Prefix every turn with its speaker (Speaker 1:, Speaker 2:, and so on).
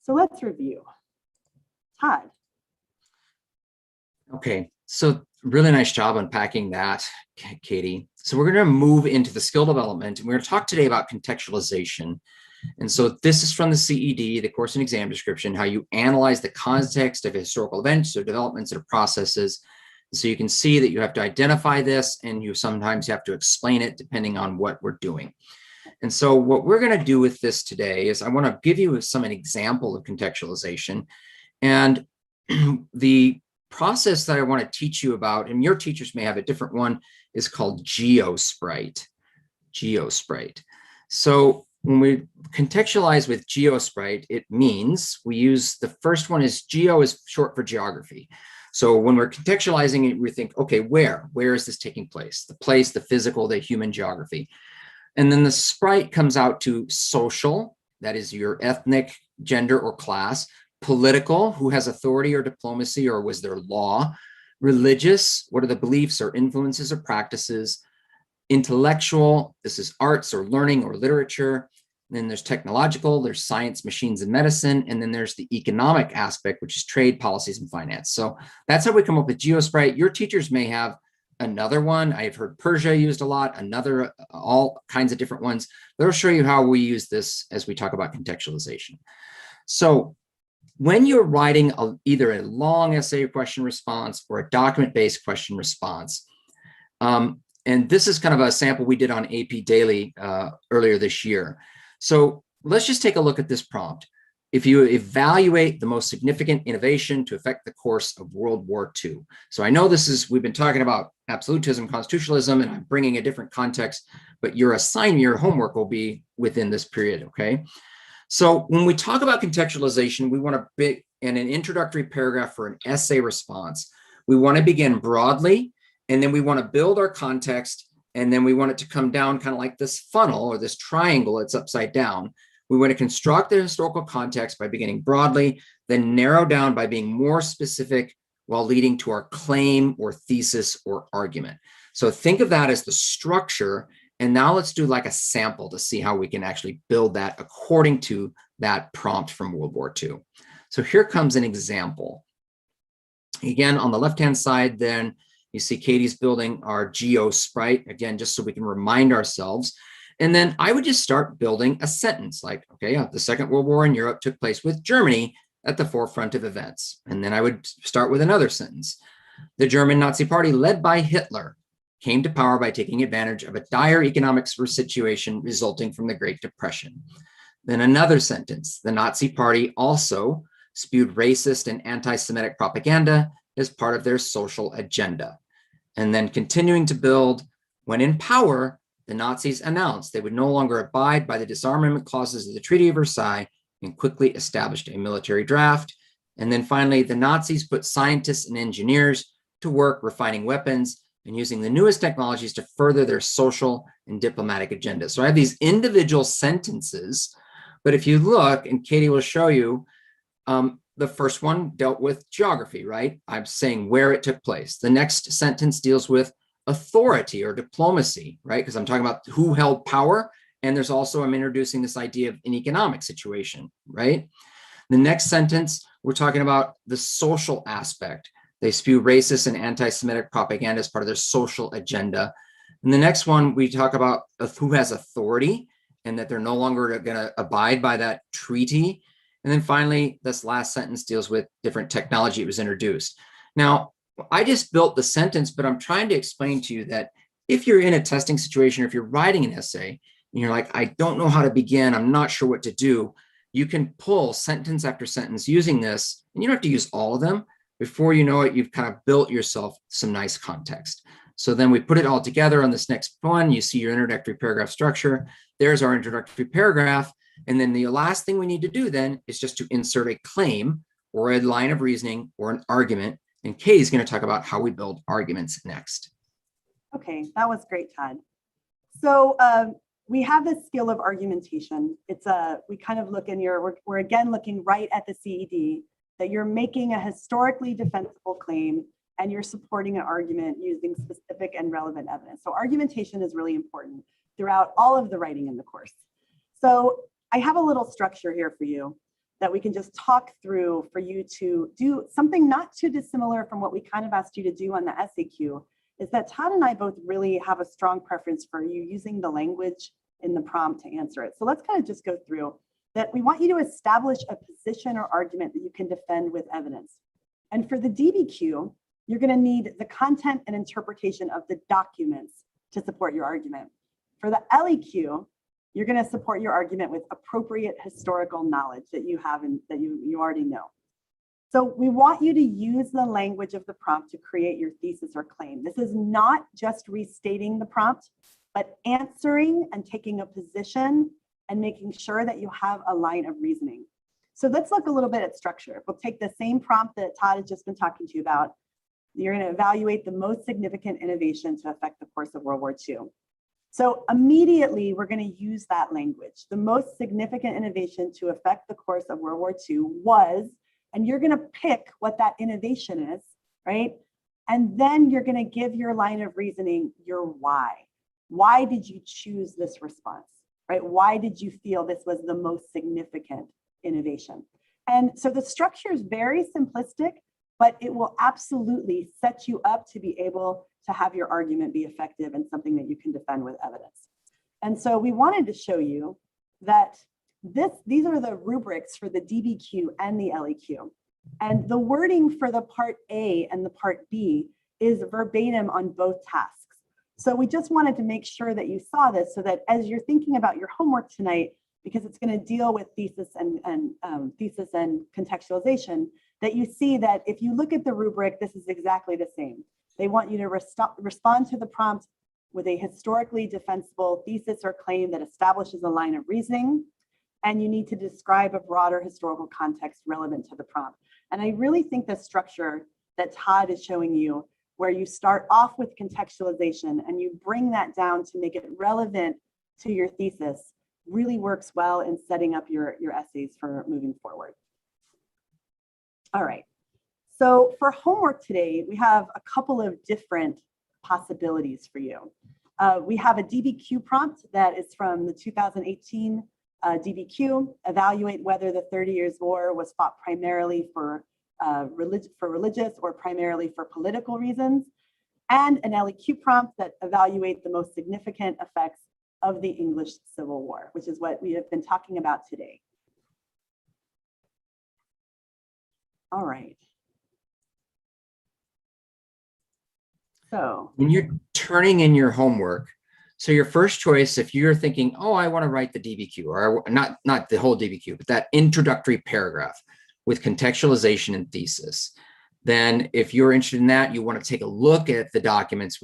Speaker 1: So let's review. Todd.
Speaker 2: Okay, so really nice job unpacking that, Katie. So we're going to move into the skill development, and we're going to talk today about contextualization. And so this is from the CED, the course and exam description, how you analyze the context of historical events or developments or processes. So you can see that you have to identify this, and you sometimes have to explain it depending on what we're doing. And so what we're going to do with this today is I want to give you an example of contextualization. And the process that I want to teach you about, and your teachers may have a different one, is called GeoSprite. GeoSprite. So when we contextualize with GeoSprite, it means we use the first one is geo is short for geography. So when we're contextualizing it, we think, okay, where is this taking place? The place, the physical, the human geography. And then the sprite comes out to social, that is your ethnic, gender, or class. Political, who has authority or diplomacy, or was there law? Religious, what are the beliefs or influences or practices? Intellectual, this is arts or learning or literature. And then there's technological, there's science, machines, and medicine. And then there's the economic aspect, which is trade, policies, and finance. So that's how we come up with GeoSprite. Your teachers may have another one. I've heard Persia used a lot, all kinds of different ones. They'll show you how we use this as we talk about contextualization. So when you're writing either a long essay question response or a document-based question response, and this is kind of a sample we did on AP Daily earlier this year. So let's just take a look at this prompt. If you evaluate the most significant innovation to affect the course of World War II. So I know we've been talking about absolutism, constitutionalism, and I'm bringing a different context, but your assignment, your homework will be within this period, okay? So when we talk about contextualization, we want to in an introductory paragraph for an essay response, we want to begin broadly, and then we want to build our context, and then we want it to come down kind of like this funnel or this triangle, it's upside down. We want to construct the historical context by beginning broadly, then narrow down by being more specific while leading to our claim or thesis or argument. So think of that as the structure. And now let's do like a sample to see how we can actually build that according to that prompt from World War II. So here comes an example. Again, on the left-hand side, then you see Katie's building our GeoSprite, again, just so we can remind ourselves. And then I would just start building a sentence like, okay, the Second World War in Europe took place with Germany at the forefront of events. And then I would start with another sentence. The German Nazi Party, led by Hitler, came to power by taking advantage of a dire economic situation resulting from the Great Depression. Then another sentence, the Nazi Party also spewed racist and anti-Semitic propaganda as part of their social agenda. And then continuing to build, when in power, the Nazis announced they would no longer abide by the disarmament clauses of the Treaty of Versailles and quickly established a military draft. And then finally, the Nazis put scientists and engineers to work refining weapons and using the newest technologies to further their social and diplomatic agenda. So I have these individual sentences, but if you look, and Katie will show you, the first one dealt with geography, right? I'm saying where it took place. The next sentence deals with authority or diplomacy, right? Because I'm talking about who held power. And there's also, I'm introducing this idea of an economic situation, right? The next sentence, we're talking about the social aspect. They spew racist and anti-Semitic propaganda as part of their social agenda. And the next one, we talk about who has authority and that they're no longer going to abide by that treaty. And then finally, this last sentence deals with different technology that was introduced. Now, I just built the sentence, but I'm trying to explain to you that if you're in a testing situation, or if you're writing an essay and you're like, I don't know how to begin, I'm not sure what to do, you can pull sentence after sentence using this, and you don't have to use all of them. Before you know it, you've kind of built yourself some nice context. So then we put it all together on this next one. You see your introductory paragraph structure. There's our introductory paragraph. And then the last thing we need to do then is just to insert a claim or a line of reasoning or an argument. And Kay is going to talk about how we build arguments next.
Speaker 1: Okay, that was great, Todd. So we have this skill of argumentation. We kind of look in we're again looking right at the CED, that you're making a historically defensible claim and you're supporting an argument using specific and relevant evidence. So argumentation is really important throughout all of the writing in the course. So I have a little structure here for you. that we can just talk through for you to do something not too dissimilar from what we kind of asked you to do on the SAQ, is that Todd and I both really have a strong preference for you using the language in the prompt to answer it. So let's kind of just go through that. We want you to establish a position or argument that you can defend with evidence. And for the DBQ, you're going to need the content and interpretation of the documents to support your argument. For the LEQ, you're going to support your argument with appropriate historical knowledge that you have and that you already know. So we want you to use the language of the prompt to create your thesis or claim. This is not just restating the prompt, but answering and taking a position and making sure that you have a line of reasoning. So let's look a little bit at structure. We'll take the same prompt that Todd has just been talking to you about. You're going to evaluate the most significant innovation to affect the course of World War II. So immediately, we're going to use that language. The most significant innovation to affect the course of World War II was, and you're going to pick what that innovation is, right? And then you're going to give your line of reasoning, your why. Why did you choose this response, right? Why did you feel this was the most significant innovation? And so the structure is very simplistic, but it will absolutely set you up to be able to have your argument be effective and something that you can defend with evidence. And so we wanted to show you that these are the rubrics for the DBQ and the LEQ. And the wording for the part A and the part B is verbatim on both tasks. So we just wanted to make sure that you saw this so that as you're thinking about your homework tonight, because it's going to deal with thesis and contextualization, that you see that if you look at the rubric, this is exactly the same. They want you to respond to the prompt with a historically defensible thesis or claim that establishes a line of reasoning, and you need to describe a broader historical context relevant to the prompt. And I really think the structure that Todd is showing you, where you start off with contextualization and you bring that down to make it relevant to your thesis, really works well in setting up your essays for moving forward. All right. So for homework today, we have a couple of different possibilities for you. We have a DBQ prompt that is from the 2018 DBQ. Evaluate whether the 30 Years' War was fought primarily for religious or primarily for political reasons. And an LEQ prompt that evaluate the most significant effects of the English Civil War, which is what we have been talking about today. All right. So
Speaker 2: when you're turning in your homework, so your first choice, if you're thinking, oh, I want to write the DBQ, or not the whole DBQ, but that introductory paragraph with contextualization and thesis, then if you're interested in that, you want to take a look at the documents we